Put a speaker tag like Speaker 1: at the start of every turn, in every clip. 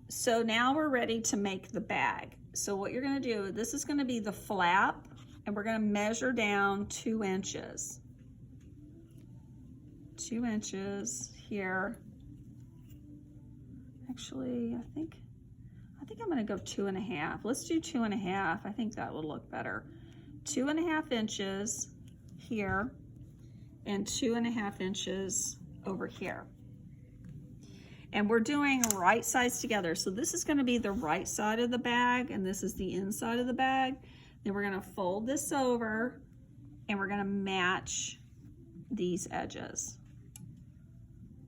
Speaker 1: So now we're ready to make the bag. So what you're gonna do, this is gonna be the flap, and we're gonna measure down 2 inches. 2 inches here. Actually, I think I'm gonna go 2.5. Let's do 2.5. I think that will look better. 2.5 inches here and 2.5 inches over here. And we're doing right sides together. So this is gonna be the right side of the bag and this is the inside of the bag. Then we're gonna fold this over and we're gonna match these edges.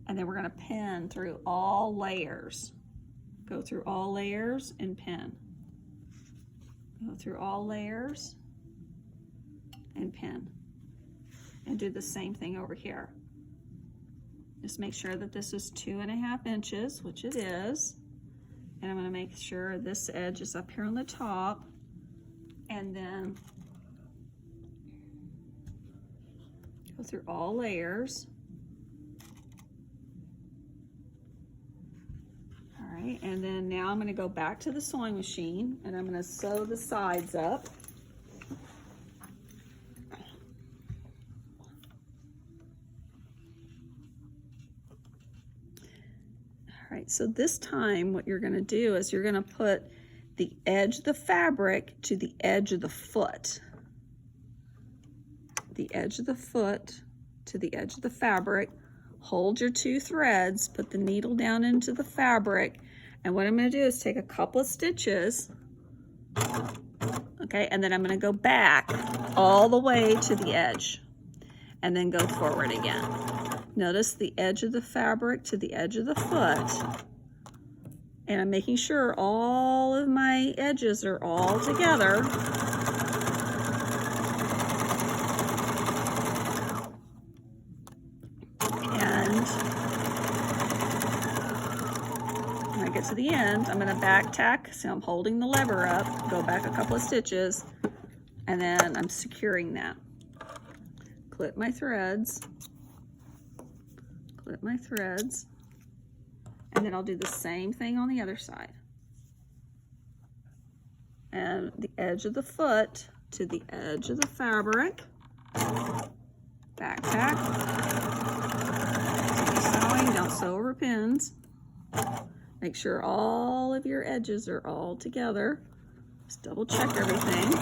Speaker 1: And then we're gonna pin through all layers. Go through all layers and pin. Go through all layers and pin. And do the same thing over here. Just make sure that this is 2.5 inches, which it is. And I'm gonna make sure this edge is up here on the top. And then go through all layers. All right, and then now I'm gonna go back to the sewing machine and I'm gonna sew the sides up. All right, so this time what you're gonna do is you're gonna put the edge of the fabric to the edge of the foot. The edge of the foot to the edge of the fabric. Hold your 2 threads, put the needle down into the fabric, and what I'm gonna do is take a couple of stitches, okay, and then I'm gonna go back all the way to the edge, and then go forward again. Notice the edge of the fabric to the edge of the foot, and I'm making sure all of my edges are all together. To the end, I'm going to back tack, so I'm holding the lever up, go back a couple of stitches, and then I'm securing that. Clip my threads, and then I'll do the same thing on the other side. And the edge of the foot to the edge of the fabric, back tack, sewing, don't sew over pins. Make sure all of your edges are all together. Just double check everything.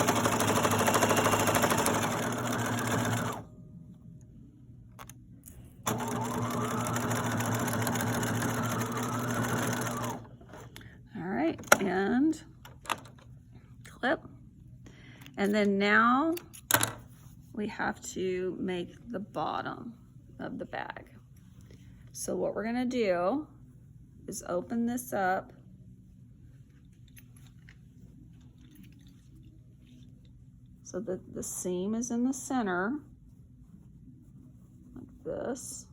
Speaker 1: All right, and clip. And then now we have to make the bottom of the bag. So what we're gonna do is open this up so that the seam is in the center, like this.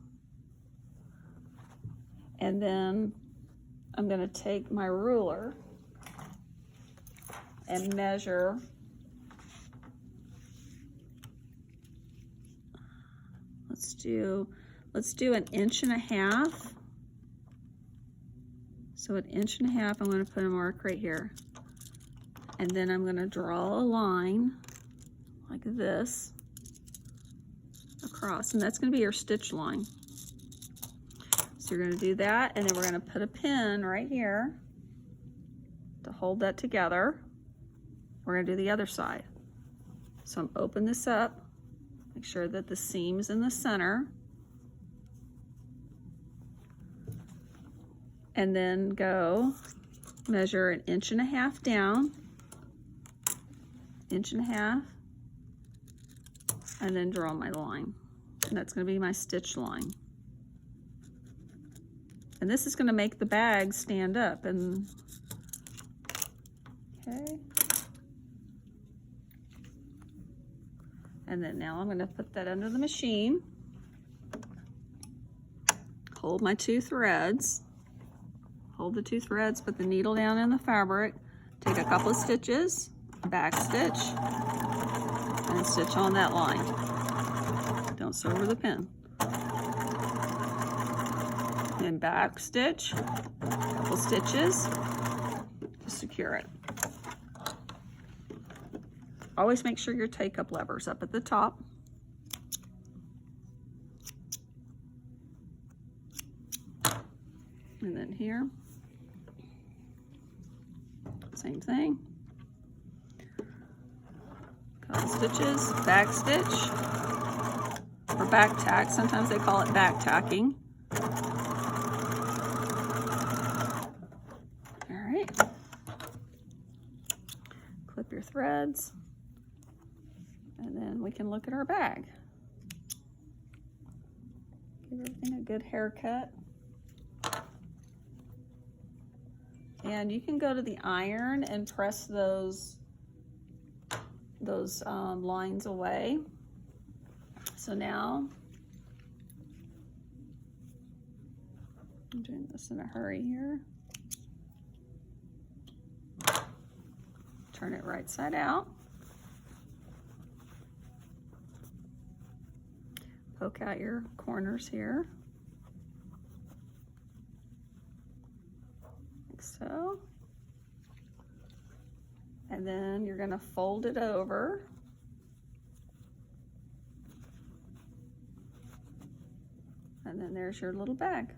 Speaker 1: And then I'm going to take my ruler and measure let's do 1.5 inches. So 1.5 inches, I'm going to put a mark right here. And then I'm going to draw a line like this across, and that's going to be your stitch line. So you're going to do that, and then we're going to put a pin right here to hold that together. We're going to do the other side. So I'm open this up, make sure that the seam's in the center. And then go measure 1.5 inches down, 1.5 inches, and then draw my line. And that's going to be my stitch line. And this is going to make the bag stand up. And okay. And then now I'm going to put that under the machine. Hold my 2 threads. Hold the 2 threads, put the needle down in the fabric, take a couple of stitches, back stitch, and stitch on that line. Don't sew over the pin. Then back stitch, a couple stitches, secure it. Always make sure your take-up lever's up at the top. And then here, same thing. Couple stitches, back stitch, or back tack. Sometimes they call it back tacking. All right. Clip your threads, and then we can look at our bag. Give everything a good haircut. And you can go to the iron and press those lines away. So now, I'm doing this in a hurry here. Turn it right side out. Poke out your corners here. Like so. And then you're going to fold it over. And then there's your little bag.